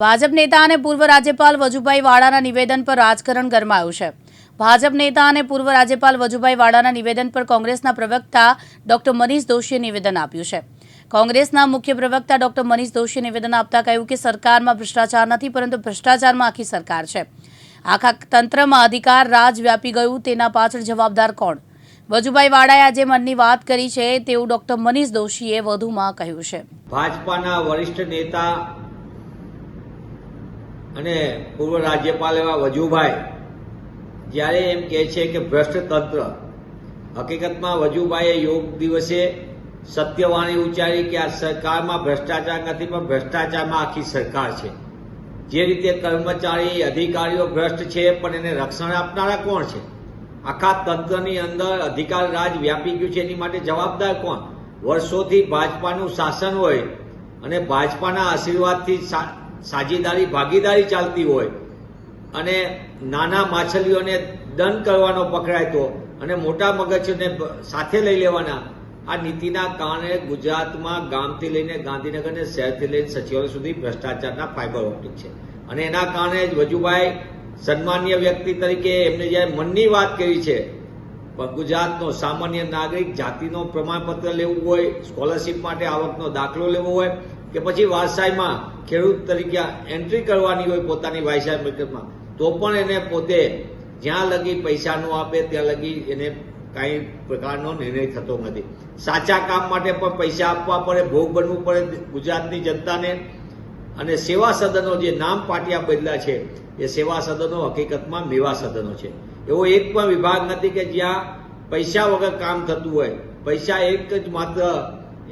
ભાજપ નેતા અને પૂર્વ રાજ્યપાલ વજુભાઈ વાળાના નિવેદન પર રાજકારણ ગરમાયું છે। ભાજપ નેતા અને પૂર્વ રાજ્યપાલ વજુભાઈ વાળાના નિવેદન પર કોંગ્રેસના પ્રવક્તા ડોક્ટર મનીષ દોશીએ નિવેદન આપ્યું છે। કોંગ્રેસના મુખ્ય પ્રવક્તા ડોક્ટર મનીષ દોશીએ નિવેદન આપતા કહ્યું કે સરકારમાં ભ્રષ્ટાચાર નથી, પરંતુ ભ્રષ્ટાચારમાં આખી સરકાર છે। આખા તંત્રમાં અધિકાર રાજ વ્યાપી ગયું, તેના પાછળ જવાબદાર કોણ? વજુભાઈ વાળાએ આજે મનની વાત કરી છે તેવું ડોક્ટર મનીષ દોશીએ વધુમાં કહ્યું છે। ભાજપાના વરિષ્ઠ નેતા અને પૂર્વ રાજ્યપાલ એવા વજુભાઈ જ્યારે એમ કહે છે કે ભ્રષ્ટ તંત્ર, હકીકતમાં વજુભાઈએ યોગ દિવસે સત્યવાણી ઉચ્ચારી કે આ સરકારમાં ભ્રષ્ટાચાર નથી, પણ ભ્રષ્ટાચારમાં આખી સરકાર છે। જે રીતે કર્મચારી અધિકારીઓ ભ્રષ્ટ છે, પણ એને રક્ષણ આપનારા કોણ છે? આખા તંત્રની અંદર અધિકાર રાજ વ્યાપી ગયું છે, એની માટે જવાબદાર કોણ? વર્ષોથી ભાજપાનું શાસન હોય અને ભાજપાના આશીર્વાદથી સાજીદારી ભાગીદારી ચાલતી હોય અને નાના માછલીઓને દંડ કરવાનો પકડાય તો અને મોટા મગજને સાથે લઈ લેવાના, આ નીતિના કારણે ગુજરાતમાં ગામથી લઈને ગાંધીનગર ને શહેરથી લઈને સચિવાલય સુધી ભ્રષ્ટાચારના ફાઇબર ઓપ્ટિક છે। અને એના કારણે જ વજુભાઈ સન્માનીય વ્યક્તિ તરીકે એમને જ્યારે મનની વાત કરી છે, પણ ગુજરાતનો સામાન્ય નાગરિક જાતિનો પ્રમાણપત્ર લેવું હોય, સ્કોલરશીપ માટે આવકનો દાખલો લેવો હોય કે પછી વારસાઈમાં ખેડૂત તરીકે એન્ટ્રી કરવાની હોય પોતાની વાયસાઈ મિલકતમાં, તો પણ એને પોતે જ્યાં લગી પૈસા ન આપે ત્યાં લગી એને કાંઈ પ્રકારનો નિર્ણય થતો નથી। સાચા કામ માટે પણ પૈસા આપવા પડે, ભોગ બનવું પડે ગુજરાતની જનતાને। અને સેવા સદનો જે નામ પાટિયા બદલ્યા છે, એ સેવા સદનો હકીકતમાં મેવા સદનો છે। એવો એક પણ વિભાગ નથી કે જ્યાં પૈસા વગર કામ થતું હોય। પૈસા એક જ માત્ર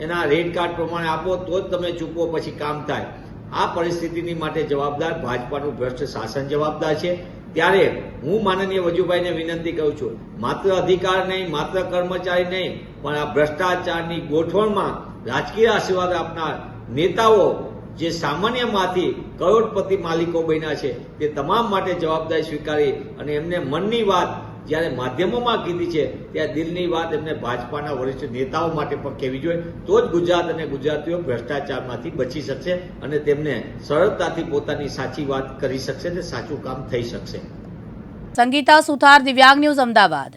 એના રેડ કાર્ડ પ્રમાણે આપો તો જ તમે ચૂકવો, પછી કામ થાય। આ પરિસ્થિતિની માટે જવાબદાર ભાજપાનું ભ્રષ્ટ શાસન જવાબદાર છે। ત્યારે હું માનનીય વજુભાઈને વિનંતી કરું છું, માત્ર અધિકાર નહીં, માત્ર કર્મચારી નહીં, પણ આ ભ્રષ્ટાચારની ગોઠવણમાં રાજકીય આશીર્વાદ આપનાર નેતાઓ જે સામાન્યમાંથી કરોડપતિ માલિકો બન્યા છે, તે તમામ માટે જવાબદારી સ્વીકારી અને એમને મનની વાત જ્યારે માધ્યમોમાં કીધી છે, ત્યાં દિલની વાત એમને ભાજપાના વરિષ્ઠ નેતાઓ માટે પણ કહેવી જોઈએ। તો જ ગુજરાત અને ગુજરાતીઓ ભ્રષ્ટાચારમાંથી બચી શકશે અને તેમને સરળતાથી પોતાની સાચી વાત કરી શકશે અને સાચું કામ થઈ શકશે। સંગીતા સુથાર, દિવ્યાંગ ન્યૂઝ, અમદાવાદ।